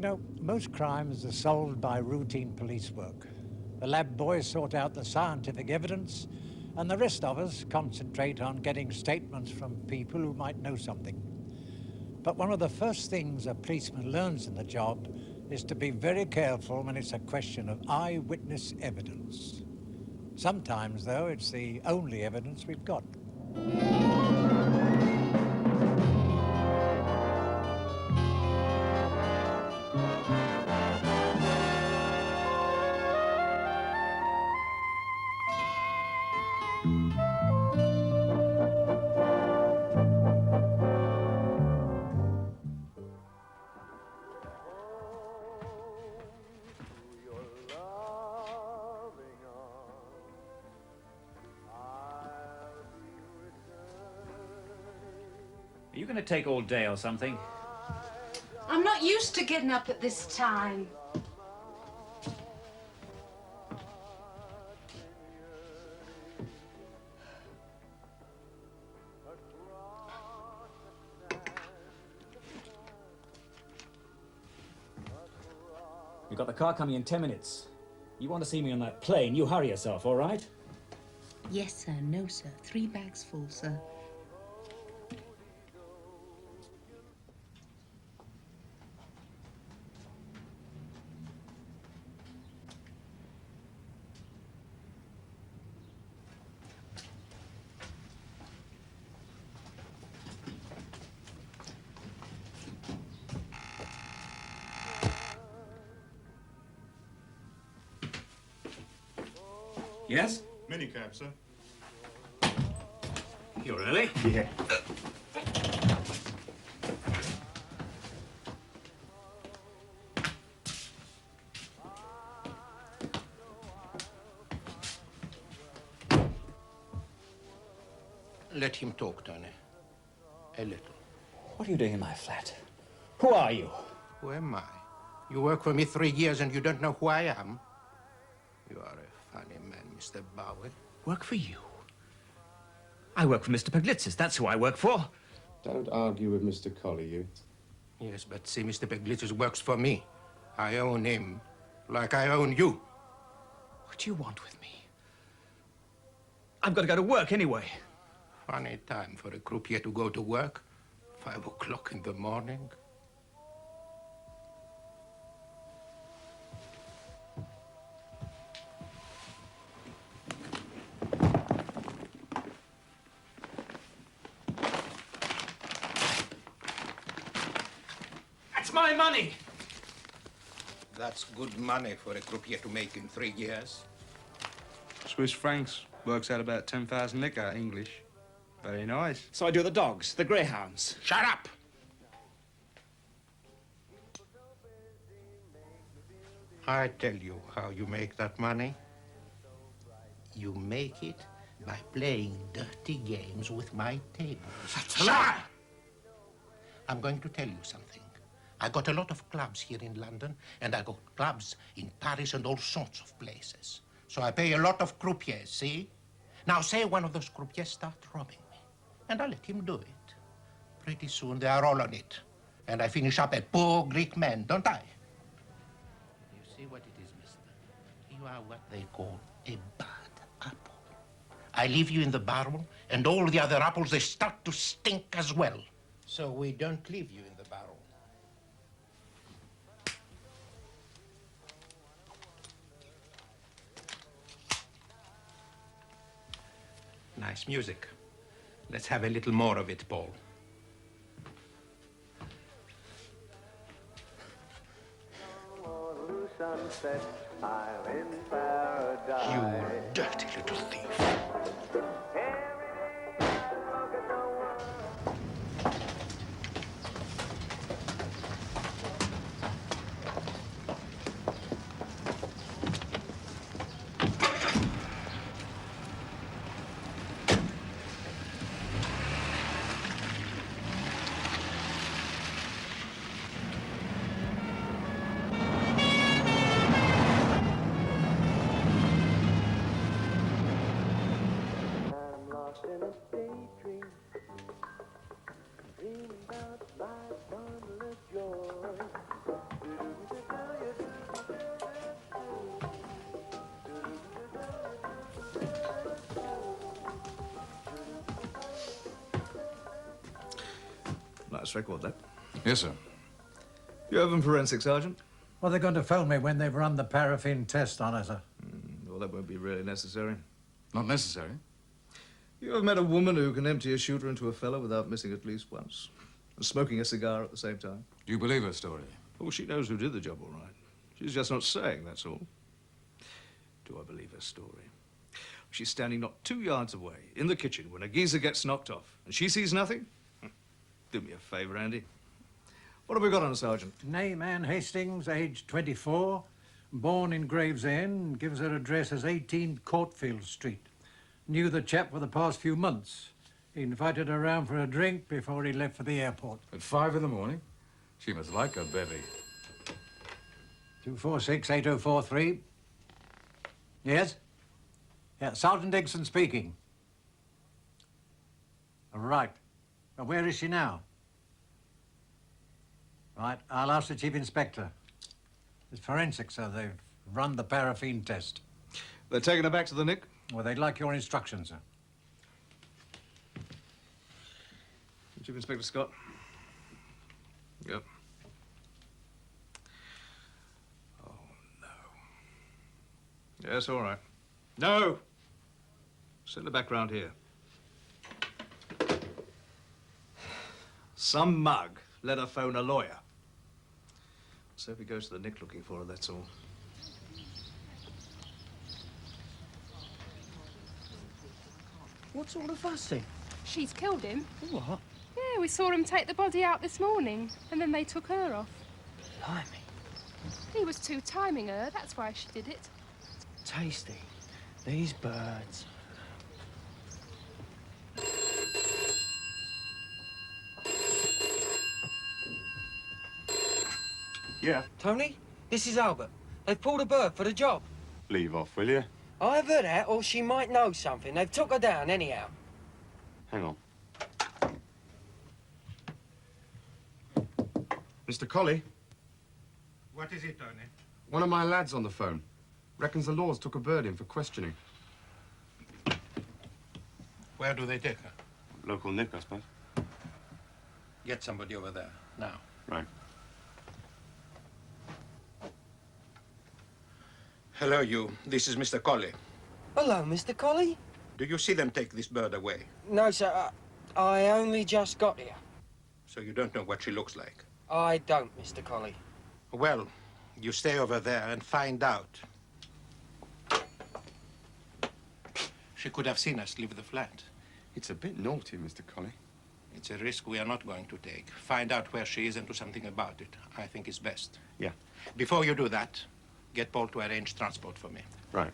You know, most crimes are solved by routine police work. The lab boys sort out the scientific evidence, and the rest of us concentrate on getting statements from people who might know something. But one of the first things a policeman learns in the job is to be very careful when it's a question of eyewitness evidence. Sometimes, though, it's the only evidence we've got. Are you going to take all day or something? I'm not used to getting up at this time. We've got the car coming in 10 minutes. You want to see me on that plane, you hurry yourself, all right? Yes, sir. No, sir. 3 bags full, sir. Yes? Minicab, sir. You're early? Yeah. Let him talk, Tony. A little. What are you doing in my flat? Who are you? Who am I? You work for me 3 years and you don't know who I am? You are a funny man, Mr. Bowie. Work for you? I work for Mr. Puglitz's. That's who I work for. Don't argue with Mr. Colley, you. Yes, but see, Mr. Puglitz's works for me. I own him, like I own you. What do you want with me? I've got to go to work anyway. Funny time for a croupier to go to work. 5 o'clock in the morning. That's my money. That's good money for a croupier to make in 3 years. Swiss francs works out about 10,000 liquor English. Very nice. So I do the dogs, the greyhounds. Shut up! I tell you how you make that money. You make it by playing dirty games with my tables. That's a lie! I'm going to tell you something. I got a lot of clubs here in London, and I got clubs in Paris and all sorts of places. So I pay a lot of croupiers, see? Now say one of those croupiers starts robbing me, and I let him do it. Pretty soon they are all on it, and I finish up a poor Greek man, don't I? You see what it is, mister? You are what they call a bad apple. I leave you in the barrel, and all the other apples, they start to stink as well. So we don't leave you in the barrel. Nice music. Let's have a little more of it, Paul. You dirty little thief. Let's record that. Yes, sir. You have them forensic, Sergeant? Well, they're going to phone me when they've run the paraffin test on her, sir. Well, that won't be really necessary. Not necessary? You have met a woman who can empty a shooter into a fellow without missing at least once. And smoking a cigar at the same time. Do you believe her story? Oh, she knows who did the job, all right. She's just not saying, that's all. Do I believe her story? She's standing not 2 yards away, in the kitchen, when a geezer gets knocked off, and she sees nothing? Do me a favour, Andy. What have we got on, Sergeant? Name Ann Hastings, age 24, born in Gravesend, gives her address as 18 Courtfield Street. Knew the chap for the past few months. He invited her round for a drink before he left for the airport. At 5 in the morning? She must like her bevy. 246-8043. Yes? Yeah, Sergeant Dixon speaking. Right. Well, where is she now? Right, I'll ask the Chief Inspector. It's forensics, sir. They've run the paraffin test. They're taking her back to the Nick? Well, they'd like your instructions, sir. Chief Inspector Scott? Yep. Oh, no. Yes, all right. No! Send her back round here. Some mug let her phone a lawyer. So if he goes to the Nick looking for her, that's all. What's all the fuss then? She's killed him. What? Yeah, we saw him take the body out this morning, and then they took her off. Blimey. He was too timing her, that's why she did it. Tasty. These birds. Yeah. Tony, this is Albert. They've pulled a bird for the job. Leave off, will you? Either that, or she might know something. They've took her down anyhow. Hang on. Mr. Colley? What is it, Tony? One of my lads on the phone. Reckons the laws took a bird in for questioning. Where do they take her? Local Nick, I suppose. Get somebody over there, now. Right. Hello, you. This is Mr. Colley. Hello, Mr. Colley. Do you see them take this bird away? No, sir. I only just got here. So you don't know what she looks like? I don't, Mr. Colley. Well, you stay over there and find out. She could have seen us leave the flat. It's a bit naughty, Mr. Colley. It's a risk we are not going to take. Find out where she is and do something about it. I think it's best. Yeah. Before you do that, get Paul to arrange transport for me. Right.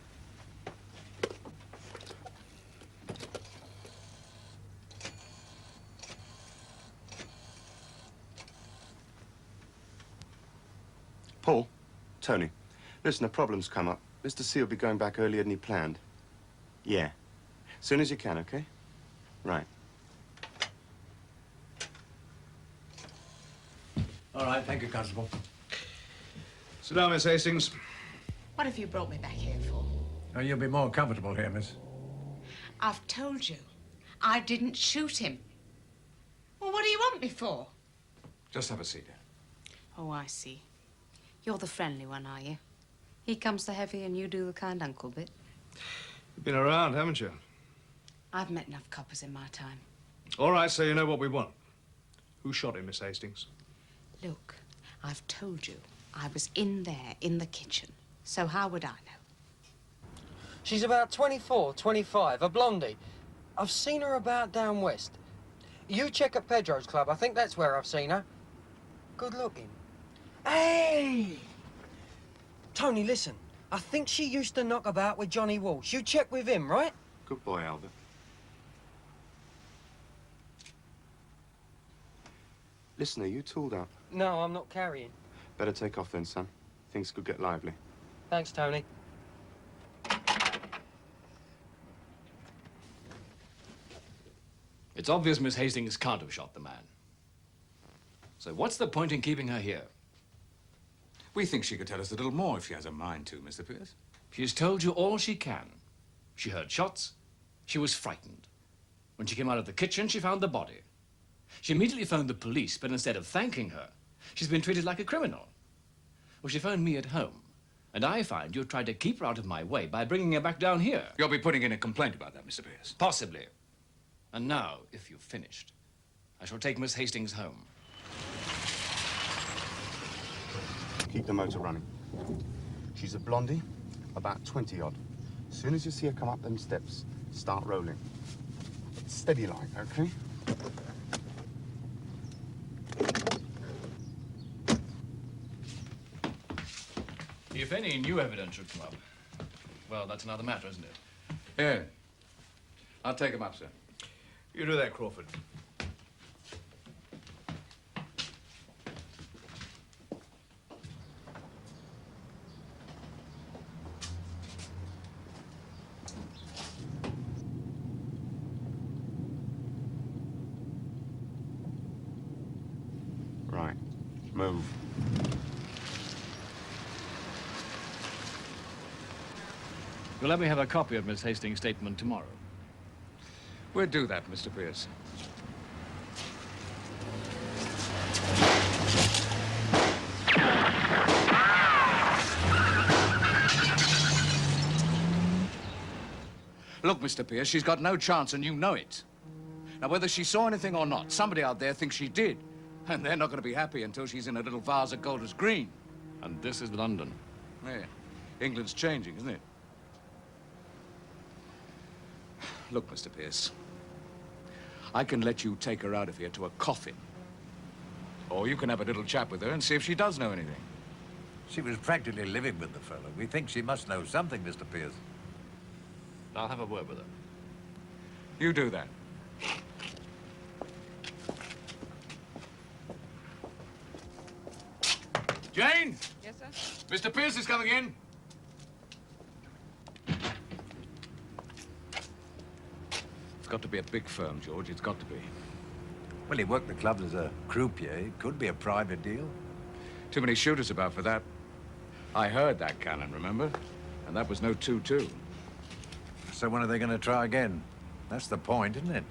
Paul, Tony, listen, a problem's come up. Mr. C will be going back earlier than he planned. Yeah. Soon as you can, okay? Right. All right, thank you, Constable. Sit down, Miss Hastings. What have you brought me back here for? Oh, you'll be more comfortable here, miss. I've told you, I didn't shoot him. Well, what do you want me for? Just have a seat. Oh, I see. You're the friendly one, are you? He comes the heavy and you do the kind uncle bit. You've been around, haven't you? I've met enough coppers in my time. All right, so you know what we want. Who shot him, Miss Hastings? Look, I've told you, I was in there, in the kitchen. So how would I know? She's about 24, 25, a blondie. I've seen her about down west. You check at Pedro's club. I think that's where I've seen her. Good looking. Hey! Tony, listen. I think she used to knock about with Johnny Walsh. You check with him, right? Good boy, Albert. Listen, are you tooled up? No, I'm not carrying. Better take off then, son. Things could get lively. Thanks, Tony. It's obvious Miss Hastings can't have shot the man. So what's the point in keeping her here? We think she could tell us a little more if she has a mind to, Mr. Pierce. She's told you all she can. She heard shots. She was frightened. When she came out of the kitchen, she found the body. She immediately phoned the police, but instead of thanking her, she's been treated like a criminal. Well, she phoned me at home, and I find you tried to keep her out of my way by bringing her back down here. You'll be putting in a complaint about that, Mr. Pierce. Possibly. And now, if you've finished, I shall take Miss Hastings home. Keep the motor running. She's a blondie, about 20-odd. As soon as you see her come up them steps, start rolling. Steady like, okay? If any new evidence should come up, well, that's another matter, isn't it? Yeah. I'll take him up, sir. You do that, Crawford. Right. Move. You'll let me have a copy of Miss Hastings' statement tomorrow. We'll do that, Mr. Pierce. Look, Mr. Pierce, she's got no chance, and you know it. Now, whether she saw anything or not, somebody out there thinks she did. And they're not going to be happy until she's in a little vase of Golders Green. And this is London. Yeah. England's changing, isn't it? Look, Mr. Pierce, I can let you take her out of here to a coffin. Or you can have a little chat with her and see if she does know anything. She was practically living with the fellow. We think she must know something, Mr. Pierce. I'll have a word with her. You do that. Jane? Yes, sir? Mr. Pierce is coming in. It's got to be a big firm, George. It's got to be. Well, he worked the clubs as a croupier. It could be a private deal. Too many shooters about for that. I heard that cannon, remember? And that was no 2-2. So when are they going to try again? That's the point, isn't it?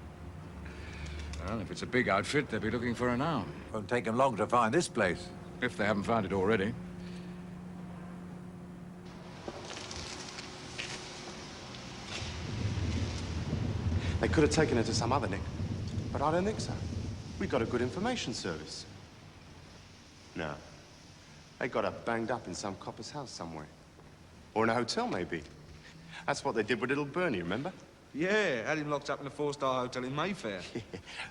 Well, if it's a big outfit, they'll be looking for her now. Won't take them long to find this place. If they haven't found it already. They could have taken her to some other nick, but I don't think so. We've got a good information service. No. They got her banged up in some copper's house somewhere. Or in a hotel, maybe. That's what they did with little Byrne, remember? Yeah, had him locked up in a 4-star hotel in Mayfair.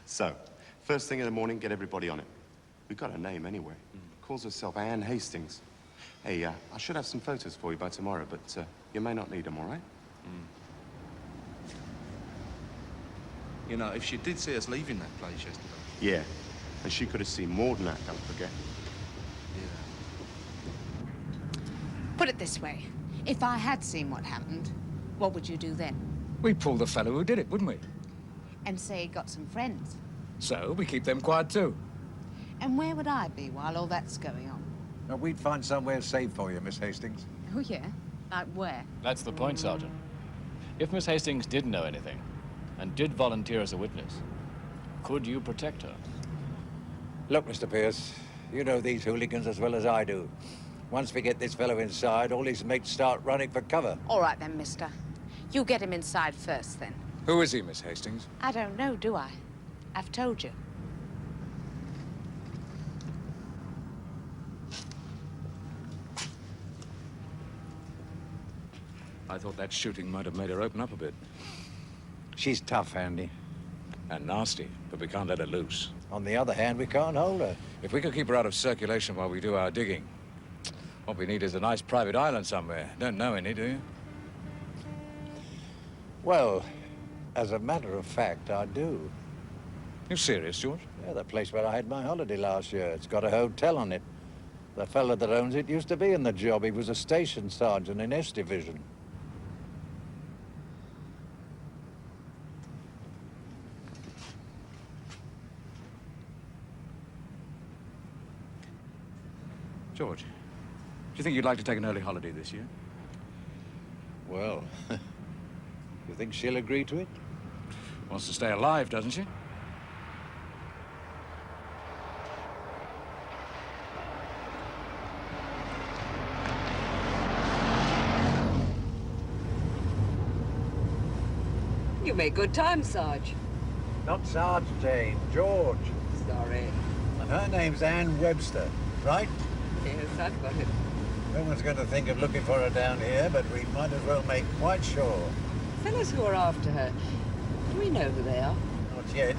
So, first thing in the morning, get everybody on it. We've got her name anyway. Calls herself Anne Hastings. Hey, I should have some photos for you by tomorrow, but you may not need them, all right? You know, if she did see us leaving that place yesterday. Yeah, and she could have seen more than that, don't forget. Put it this way. If I had seen what happened, what would you do then? We'd pull the fellow who did it, wouldn't we? And say he got some friends. So, we keep them quiet too. And where would I be while all that's going on? Now, we'd find somewhere safe for you, Miss Hastings. Oh, yeah? Like where? That's the point, Sergeant. If Miss Hastings did know anything, and did volunteer as a witness, could you protect her? Look, Mr. Pierce, you know these hooligans as well as I do. Once we get this fellow inside, all his mates start running for cover. All right then, mister. You get him inside first, then. Who is he, Miss Hastings? I don't know, do I? I've told you. I thought that shooting might have made her open up a bit. She's tough, Andy. And nasty, but we can't let her loose. On the other hand, we can't hold her. If we could keep her out of circulation while we do our digging, what we need is a nice private island somewhere. Don't know any, do you? Well, as a matter of fact, I do. You serious, George? Yeah, the place where I had my holiday last year. It's got a hotel on it. The fella that owns it used to be in the job. He was a station sergeant in S Division. George, do you think you'd like to take an early holiday this year? Well, you think she'll agree to it? Wants to stay alive, doesn't she? You make good time, Sarge. Not Sarge, Jane. George. Sorry. And her name's Anne Webster, right? Yes, I've got it. No one's going to think of looking for her down here, but we might as well make quite sure. Fellas who are after her, do we know who they are? Not yet.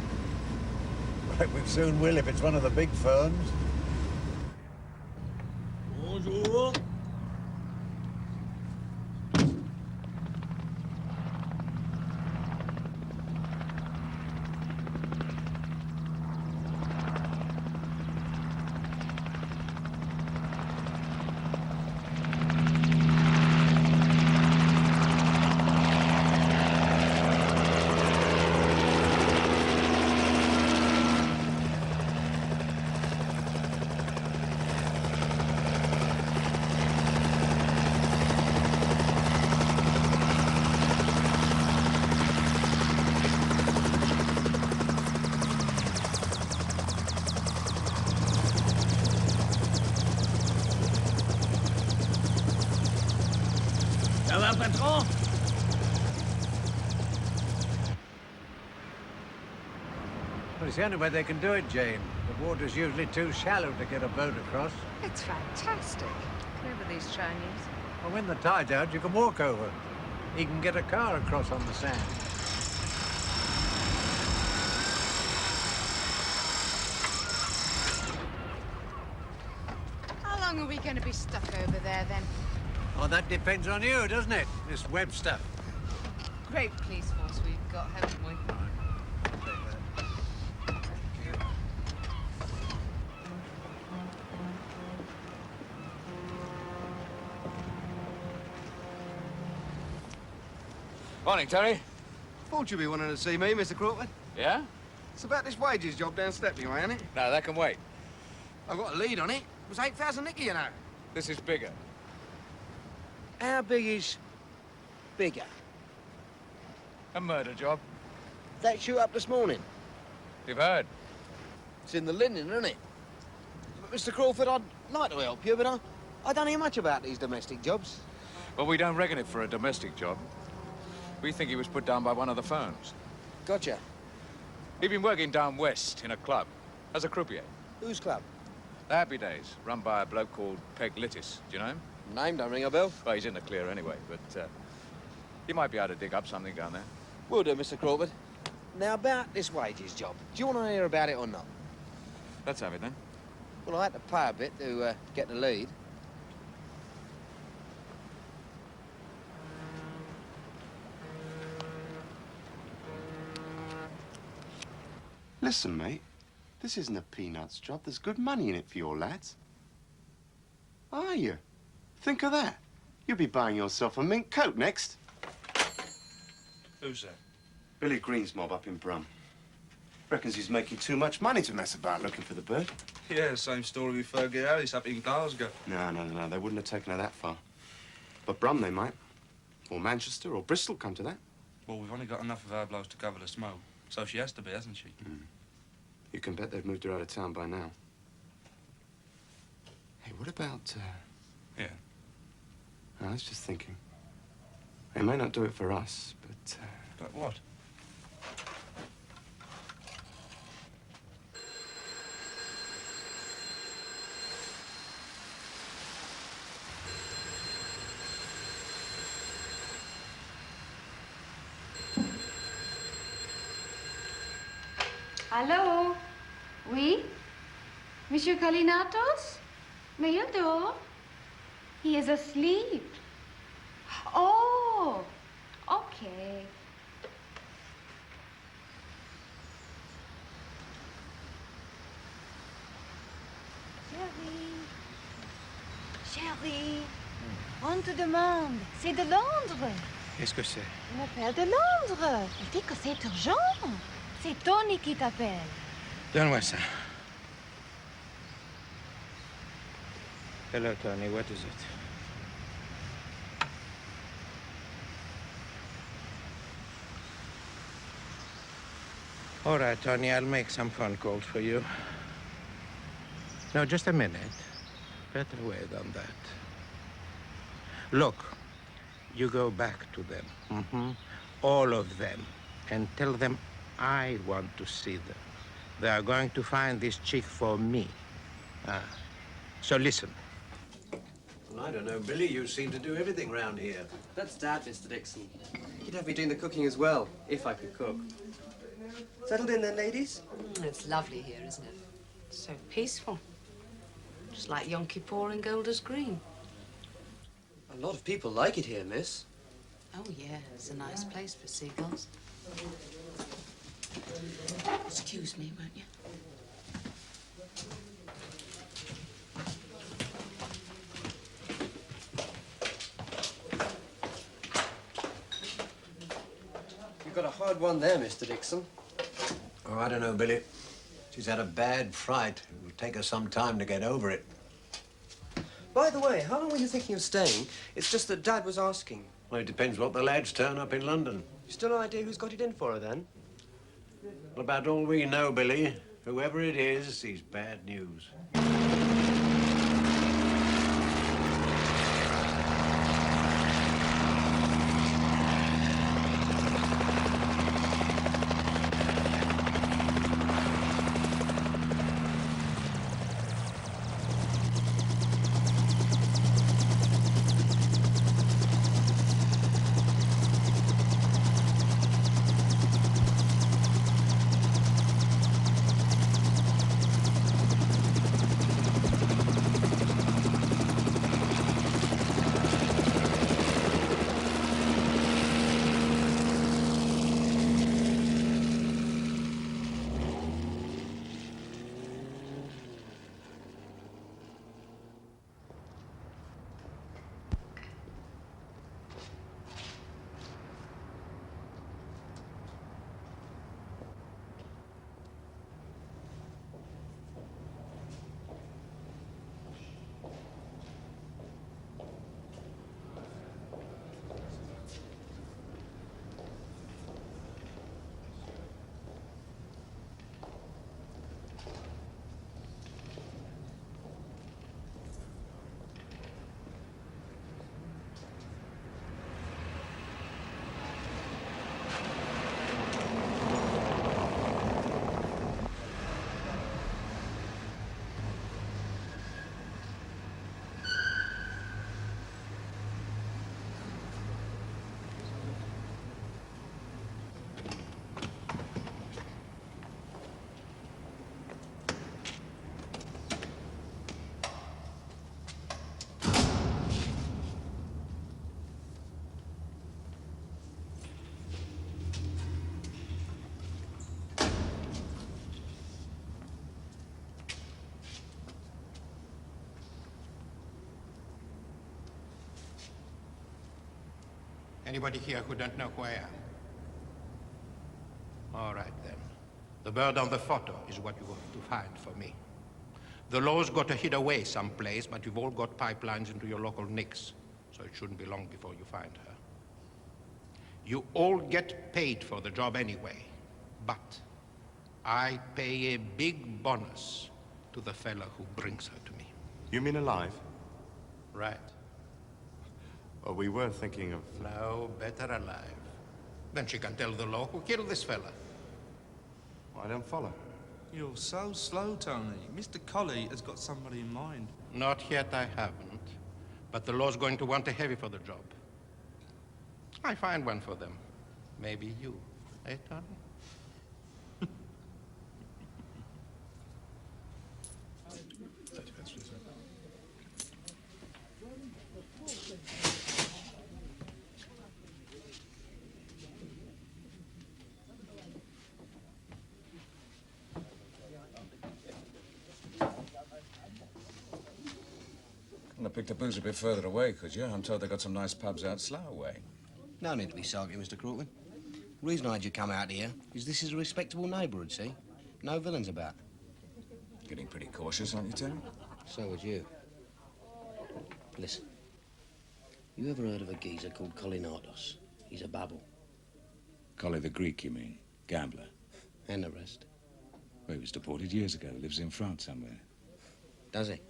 But we soon will if it's one of the big firms. Bonjour. Ça va, patron? Well, it's the only way they can do it, Jane. The water's usually too shallow to get a boat across. It's fantastic. Clever, these Chinese. Well, when the tide's out, you can walk over. You can get a car across on the sand. How long are we going to be stuck over there, then? Oh, that depends on you, doesn't it, Miss Webster? Great police force we've got, haven't we? Morning, Terry. Thought you'd be wanting to see me, Mr. Crawford. Yeah? It's about this wages job down Stepney way, ain't it? No, that can wait. I've got a lead on it. It was 8,000 nicky, you know. This is bigger. How big is bigger? A murder job. That shoot up this morning. You've heard. It's in the linen, isn't it? But, Mr. Crawford, I'd like to help you, but I don't hear much about these domestic jobs. Well, we don't reckon it for a domestic job. We think he was put down by one of the firms. Gotcha. He'd been working down west in a club as a croupier. Whose club? The Happy Days, run by a bloke called Plytas. Do you know him? Name don't ring a bell. Well, he's in the clear anyway, but he might be able to dig up something down there. Will do, Mr. Crawford. Now, about this wages job, do you want to hear about it or not? Let's have it, then. Well, I had to pay a bit to get the lead. Listen, mate. This isn't a peanuts job. There's good money in it for your lads. Are you? Think of that. You'll be buying yourself a mink coat next. Who's that? Billy Green's mob up in Brum. Reckons he's making too much money to mess about looking for the bird. Yeah, same story with Fergie Harris up in Glasgow. No. They wouldn't have taken her that far. But Brum they might. Or Manchester or Bristol, come to that. Well, we've only got enough of our blows to cover the smoke. So she has to be, hasn't she? You can bet they've moved her out of town by now. Hey, what about, Yeah. I was just thinking. They may not do it for us, but, But what? Allô? Oui? Monsieur Kalinatos? Mais il dort. He is asleep. Oh, okay. Chérie, on te demande. C'est de Londres. Qu'est-ce que c'est? On appelle de Londres. Il dit que c'est urgent. C'est Tony qui t'appelle. Donne-moi ça. Hello, Tony. What is it? All right, Tony, I'll make some phone calls for you. No, just a minute. Better way than that. Look, you go back to them. All of them. and tell them I want to see them. They are going to find this chick for me. So listen. Well, I don't know, Billy. You seem to do everything round here. That's Dad, Mr. Dixon. He'd have me doing the cooking as well, if I could cook. Settled in then, ladies? It's lovely here, isn't it? So peaceful. Just like Yom Kippur and Golders Green. A lot of people like it here, miss. Oh, yeah, it's a nice place for seagulls. Excuse me, won't you? You've got a hard one there, Mr. Dixon. Oh, I don't know, Billy. She's had a bad fright. It will take her some time to get over it. By the way, how long were you thinking of staying? It's just that Dad was asking. Well, it depends what the lads turn up in London. You still no idea who's got it in for her, then? Well, about all we know, Billy, whoever it is bad news. Anybody here who don't know who I am? All right, then. The bird on the photo is what you have to find for me. The law's got to hid away someplace, but you've all got pipelines into your local nicks, so it shouldn't be long before you find her. You all get paid for the job anyway, but I pay a big bonus to the fella who brings her to me. You mean alive? Right. Well, we were thinking of... No, better alive. Then she can tell the law who killed this fella. I don't follow. You're so slow, Tony. Mr. Colley has got somebody in mind. Not yet, I haven't. But the law's going to want a heavy for the job. I find one for them. Maybe you. Eh, Tony? Couldn't have picked a booze a bit further away, could you? I'm told they got some nice pubs out Slough way. No need to be sulky, Mr. Crawford. The reason I had you come out here is this is a respectable neighbourhood, see? No villains about. Getting pretty cautious, aren't you, Terry? So would you. Listen. You ever heard of a geezer called Oates? He's a bubble. Collie the Greek, you mean? Gambler? And the rest. Well, he was deported years ago. Lives in France somewhere. Does he?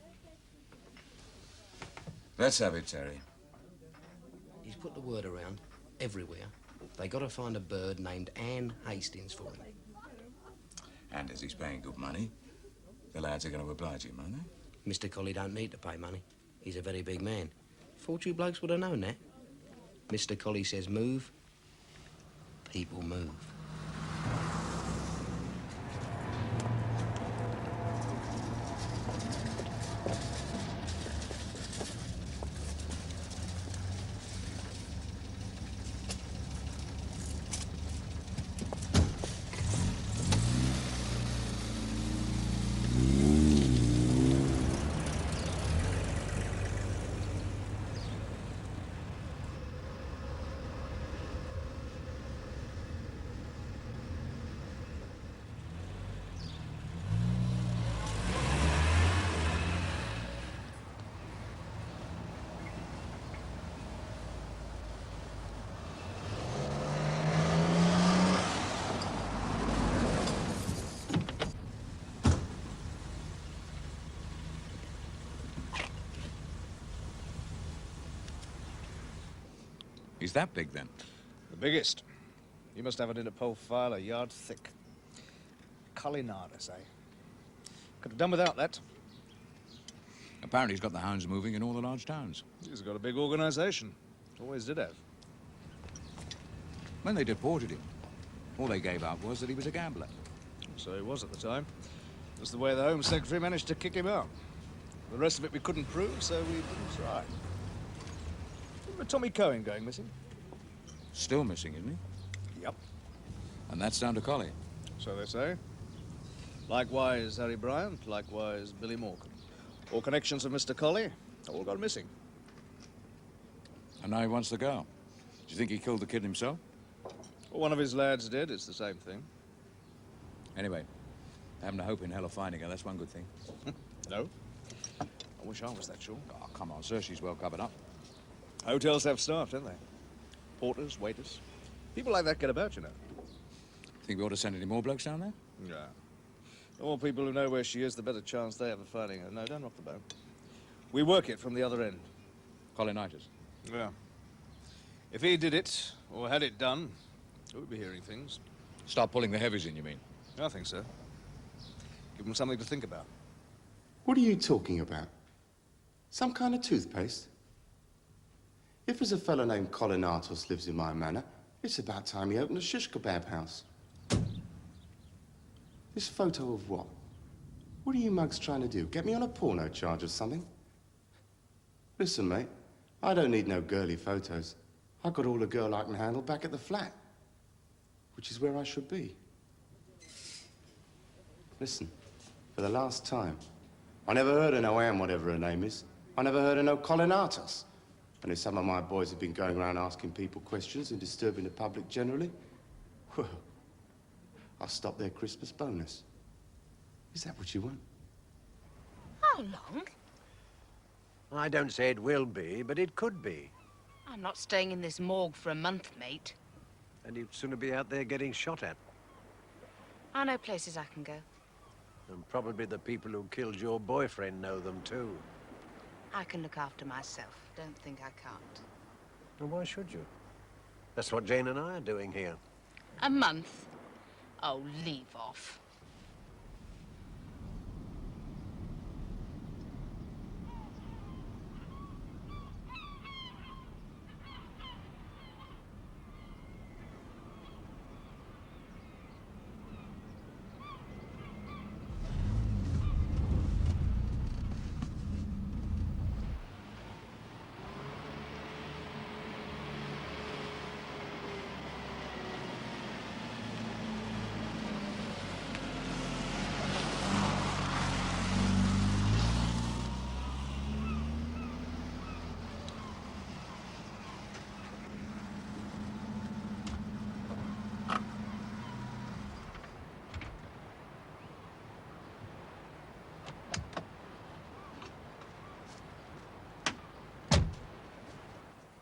Let's have it, Terry. He's put the word around everywhere They got to find a bird named Anne Hastings for him. And as he's paying good money, the lads are going to oblige him, aren't they? Mr. Colley don't need to pay money. He's a very big man. Thought you blokes would have known that. Mr. Colley says move, people move. He's that big, then? The biggest. You must have it in a pole file a yard thick. Collinardus, eh? Could have done without that. Apparently he's got the hounds moving in all the large towns. He's got a big organisation. Always did have. When they deported him, all they gave out was that he was a gambler. So he was at the time. That's the way the Home Secretary managed to kick him out. The rest of it we couldn't prove, so we didn't try. Remember Tommy Cohen going missing? Still missing, isn't he? Yep. And that's down to Collie. So they say. Likewise Harry Bryant, likewise Billy Morgan. All connections of Mr. Colley, all gone missing. And now he wants the girl. Do you think he killed the kid himself? Well, one of his lads did, it's the same thing. Anyway, having a hope in hell of finding her, that's one good thing. No? I wish I was that sure. Oh, come on, sir, she's well covered up. Hotels have staff, don't they? Porters, waiters. People like that get about, you know. Think we ought to send any more blokes down there? Yeah. The more people who know where she is, the better chance they have of finding her. No, don't rock the boat. We work it from the other end. Collinitis. Yeah. If he did it, or had it done, we'd be hearing things. Start pulling the heavies in, you mean? I think so. Give them something to think about. What are you talking about? Some kind of toothpaste? If there's a fellow named Collinatos lives in my manor, it's about time he opened a shish kebab house. This photo of what? What are you mugs trying to do? Get me on a porno charge or something? Listen, mate, I don't need no girly photos. I've got all the girl I can handle back at the flat, which is where I should be. Listen, for the last time, I never heard of no Anne, whatever her name is. I never heard of no Collinatos. And if some of my boys have been going around asking people questions and disturbing the public generally, well, I'll stop their Christmas bonus. Is that what you want? How long? I don't say it will be, but it could be. I'm not staying in this morgue for a month, mate. And you'd sooner be out there getting shot at. I know places I can go. And probably the people who killed your boyfriend know them, too. I can look after myself. Don't think I can't. And why should you? That's what Jane and I are doing here. A month? Oh, leave off.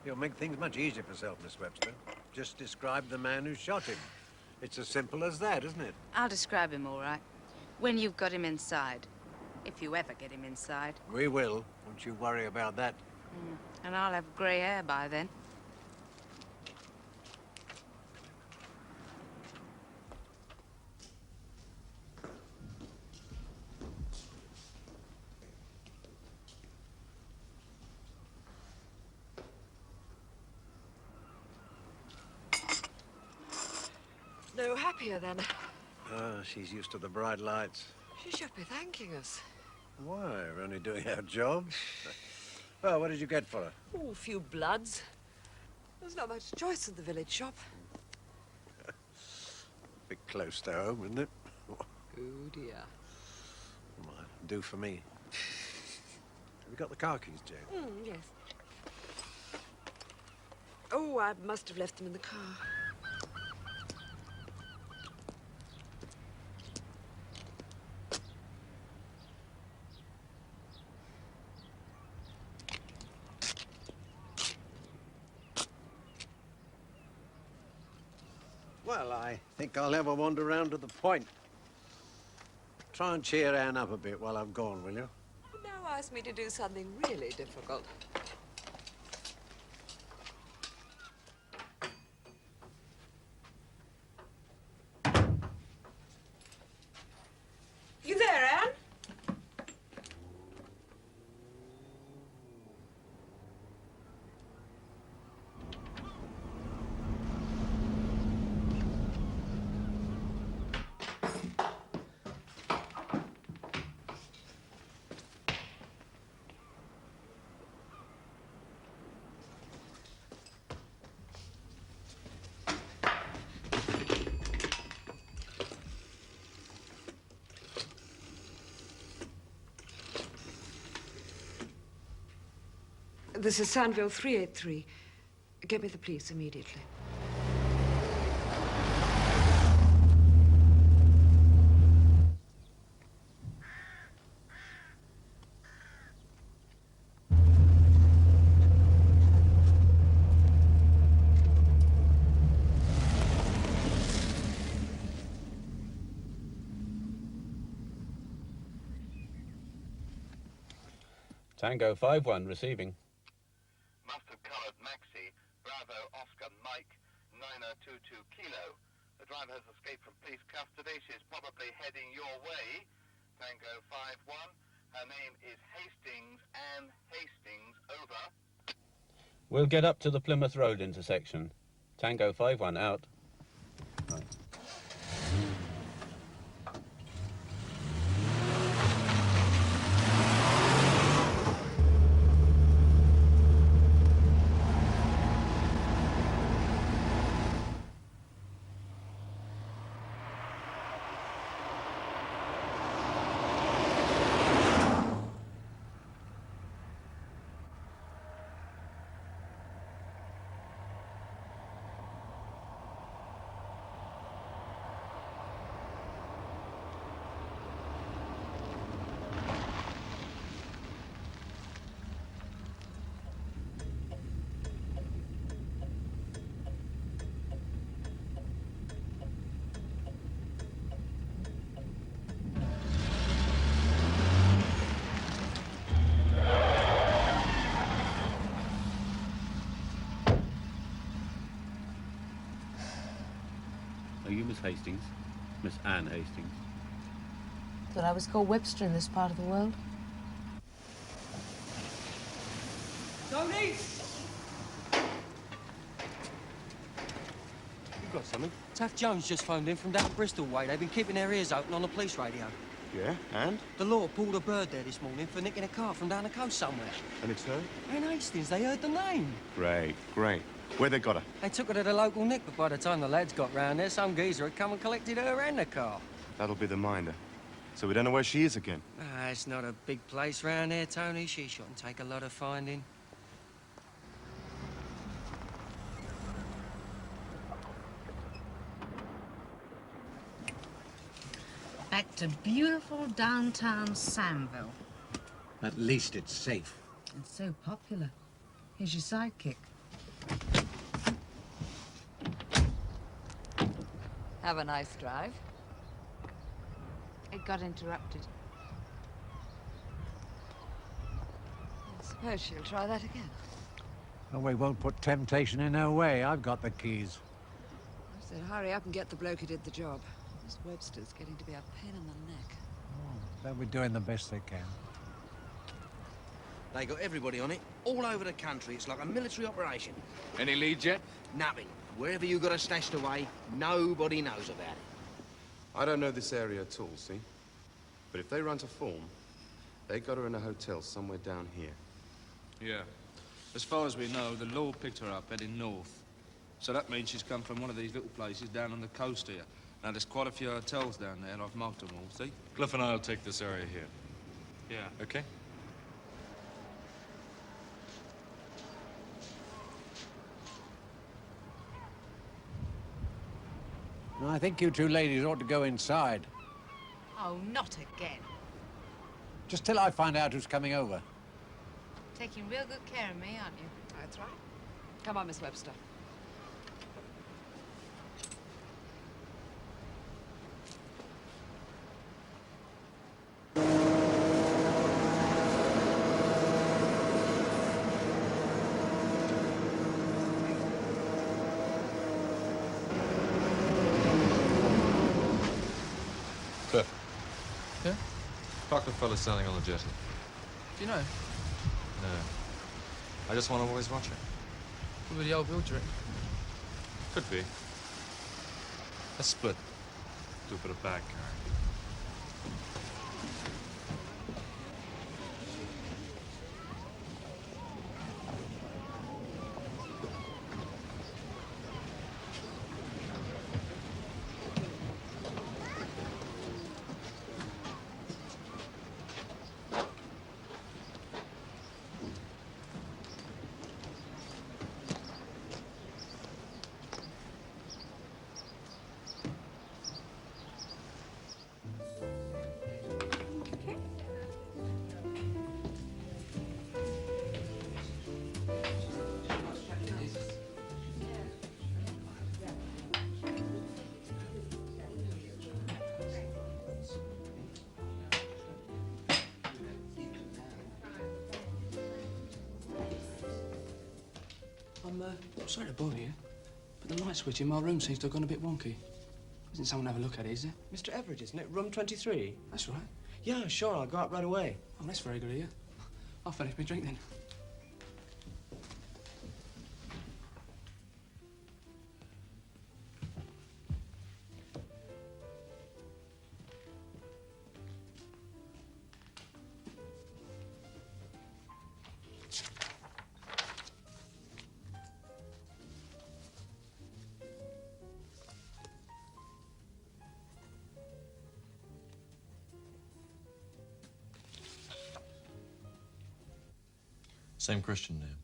You'll make things much easier for yourself, Miss Webster. Just describe the man who shot him. It's as simple as that, isn't it? I'll describe him all right. When you've got him inside. If you ever get him inside. We will. Don't you worry about that. And I'll have grey hair by then. happier then. Ah, she's used to the bright lights. She should be thanking us. Why? We're only doing our job. Well, what did you get for her? Oh, a few bloods. There's not much choice in the village shop. Bit close to home, isn't it? Oh, dear. Well, do for me. Have you got the car keys, Jane? Yes. Oh, I must have left them in the car. Well, I think I'll have a wander round to the point. Try and cheer Anne up a bit while I'm gone, will you? Now ask me to do something really difficult. You there, Anne? This is Sandville 383. Get me the police immediately. Tango 5-1 receiving. Mustard coloured Maxi, Bravo Oscar Mike, 9022 Kilo. The driver has escaped from police custody. She's probably heading your way. Tango 5-1. Her name is Hastings, Anne Hastings. Over. We'll get up to the Plymouth Road intersection. Tango 5-1 out. Are you Miss Hastings? Miss Anne Hastings? Thought I was called Webster in this part of the world. Tony! You got something? Taff Jones just phoned in from down Bristol way. They've been keeping their ears open on the police radio. Yeah, and? The law pulled a bird there this morning for nicking a car from down the coast somewhere. And it's her? Anne Hastings, they heard the name. Great, great. Where they got her? They took her to the local nick, but by the time the lads got round there, some geezer had come and collected her and the car. That'll be the minder. So we don't know where she is again. Ah, it's not a big place round here, Tony. She shouldn't take a lot of finding. Back to beautiful downtown Samville. At least it's safe. It's so popular. Here's your sidekick. Have a nice drive. It got interrupted. I suppose she'll try that again. Well, we won't put temptation in her way. I've got the keys. I said hurry up and get the bloke who did the job. This Webster's getting to be a pain in the neck. Oh, they'll be doing the best they can. They got everybody on it, all over the country. It's like a military operation. Any leads yet? Nothing. Wherever you got her stashed away, nobody knows about it. I don't know this area at all, see? But if they run to form, they got her in a hotel somewhere down here. Yeah. As far as we know, the law picked her up heading north. So that means she's come from one of these little places down on the coast here. Now, there's quite a few hotels down there, and I've marked them all, see? Cliff and I'll take this area here. Yeah. Okay? I think you two ladies ought to go inside. Oh, not again. Just till I find out who's coming over. Taking real good care of me, aren't you? That's right. Come on, Miss Webster. Cliff. Yeah? Talk to the fella standing on the jetty. Do you know? No. I just want to always watch it. Probably the old Bill, do you reckon? Could be. Let's split. Do a bit of bag carrying. I'm sorry to bother you, but the light switch in my room seems to have gone a bit wonky. Isn't someone have a look at it, is there? Mr. Everett, isn't it? Room 23? That's right. Yeah, sure, I'll go up right away. Oh, that's very good of you. I'll finish my drink then. Same Christian name.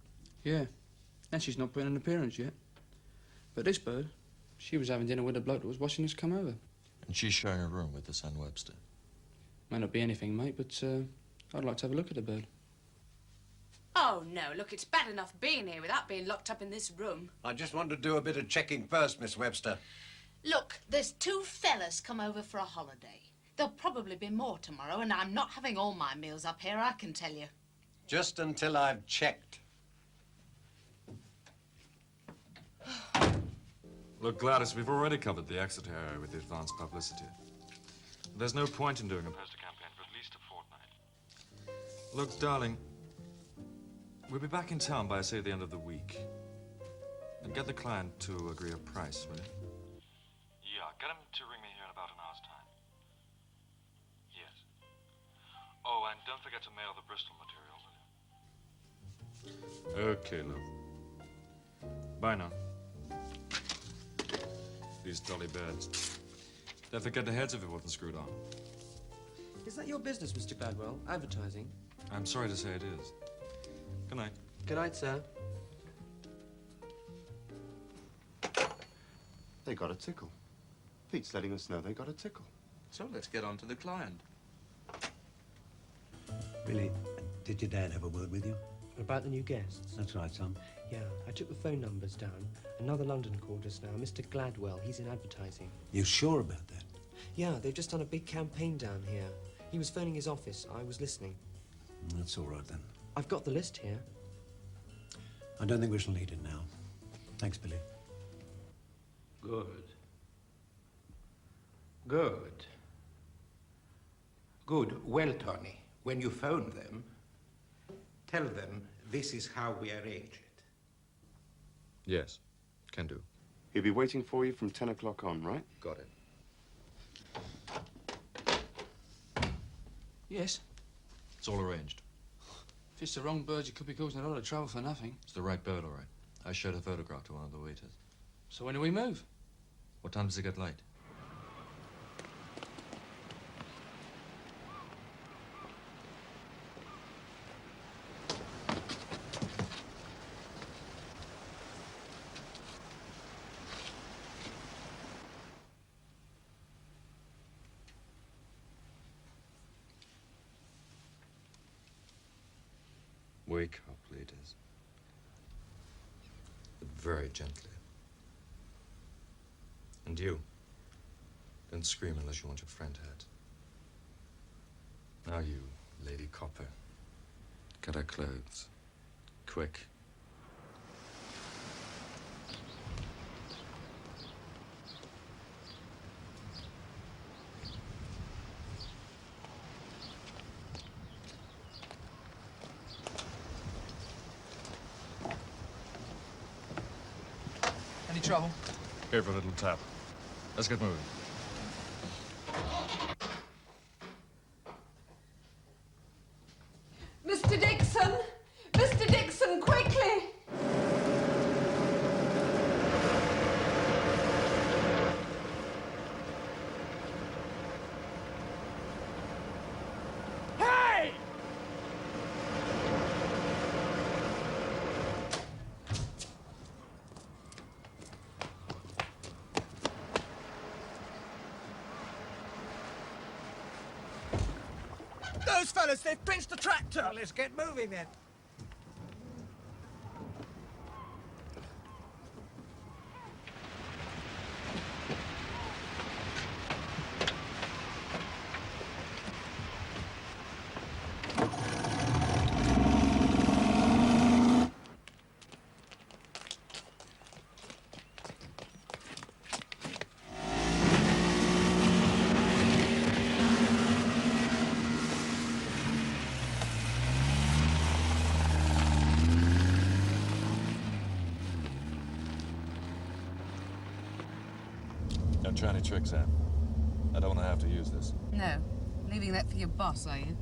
Yeah, and she's not put in an appearance yet. But this bird, she was having dinner with a bloke that was watching us come over. And she's sharing a room with this Ann Webster. May not be anything, mate, but I'd like to have a look at the bird. Oh, no, look, it's bad enough being here without being locked up in this room. I just want to do a bit of checking first, Miss Webster. Look, there's 2 fellas come over for a holiday. There'll probably be more tomorrow, and I'm not having all my meals up here, I can tell you. Just until I've checked. Look, Gladys, we've already covered the Exeter area with the advanced publicity. There's no point in doing a poster campaign for at least a fortnight. Look, darling, we'll be back in town by, say, the end of the week. And get the client to agree a price, will you? Yeah, get him to ring me here in about an hour's time. Yes. Oh, and don't forget to mail the Bristol material, will you? Okay, love. Bye now. These dolly beds. Don't forget the heads if it wasn't screwed on. Is that your business, Mr. Gladwell? Advertising? I'm sorry to say it is. Good night. Good night, sir. They got a tickle. Pete's letting us know they got a tickle. So let's get on to the client. Billy, did your dad have a word with you? About the new guests? That's right, son. Yeah, I took the phone numbers down. Another London called us now, Mr. Gladwell. He's in advertising. You sure about that? Yeah, they've just done a big campaign down here. He was phoning his office. I was listening. That's all right, then. I've got the list here. I don't think we shall need it now. Thanks, Billy. Good. Good. Good. Well, Tony, when you phone them, tell them this is how we arrange it. Yes, can do. He'll be waiting for you from 10 o'clock on, right? Got it. Yes. It's all arranged. If it's the wrong bird, you could be causing a lot of trouble for nothing. It's the right bird, all right. I showed a photograph to one of the waiters. So when do we move? What time does it get light? Wake up, ladies. But very gently. And you, don't scream unless you want your friend hurt. Now you, Lady Copper, cut her clothes. Quick. Any trouble? Here for a little tap. Let's get moving. Mr. Dixon! Mr. Dixon, quickly! Hey! Those fellas, they've pinched the tractor! Well, let's get moving then. Don't try any tricks, Anne. I don't want to have to use this. No. Leaving that for your boss, are you?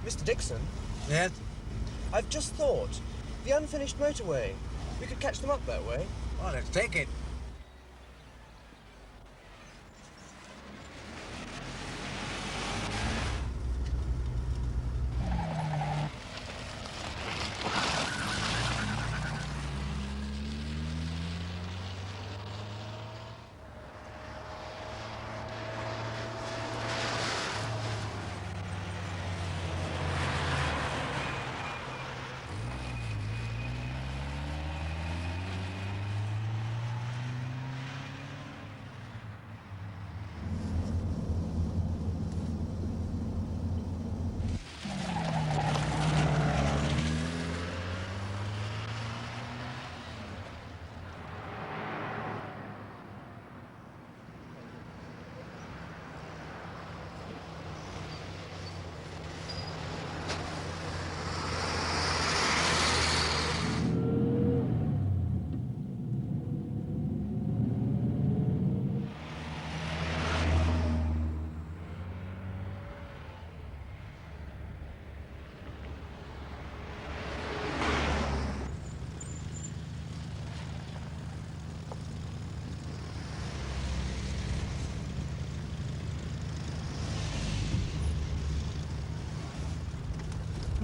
Mr. Dixon? Yes? I've just thought. The unfinished motorway. We could catch them up that way. Well, let's take it.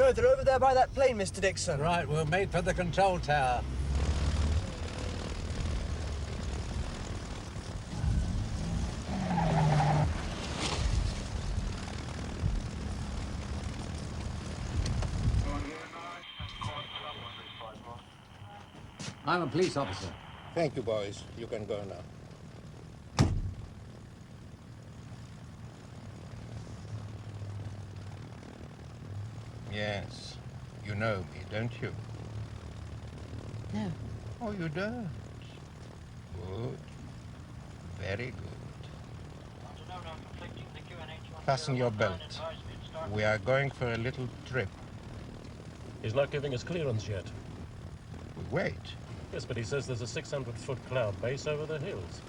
No, they're over there by that plane, Mr. Dixon. Right, we'll make for the control tower. I'm a police officer. Thank you, boys. You can go now. Yes, you know me, don't you? No. Oh, you don't? Good. Very good. Fasten your belt. We are going for a little trip. He's not giving us clearance yet. Wait. Yes, but he says there's a 600-foot cloud base over the hills.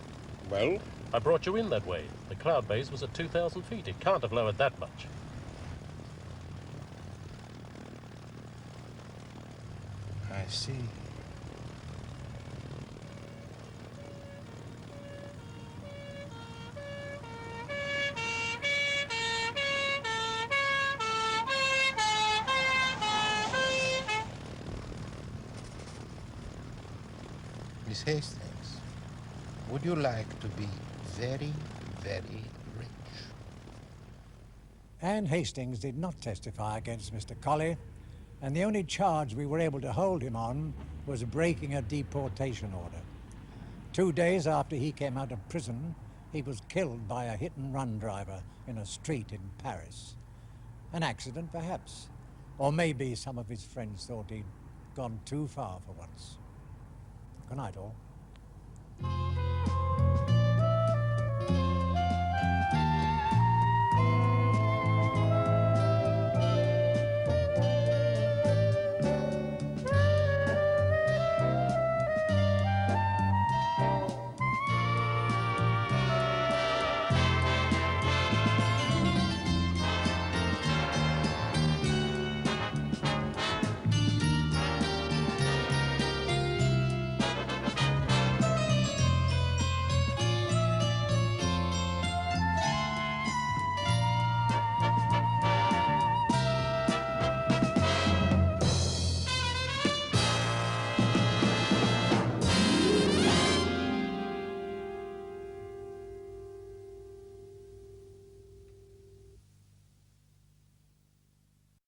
Well? I brought you in that way. The cloud base was at 2,000 feet. It can't have lowered that much. I see. Miss Hastings, would you like to be very, very rich? Anne Hastings did not testify against Mr. Colley, and the only charge we were able to hold him on was breaking a deportation order. 2 days after he came out of prison, he was killed by a hit-and-run driver in a street in Paris. An accident, perhaps. Or maybe some of his friends thought he'd gone too far for once. Good night, all.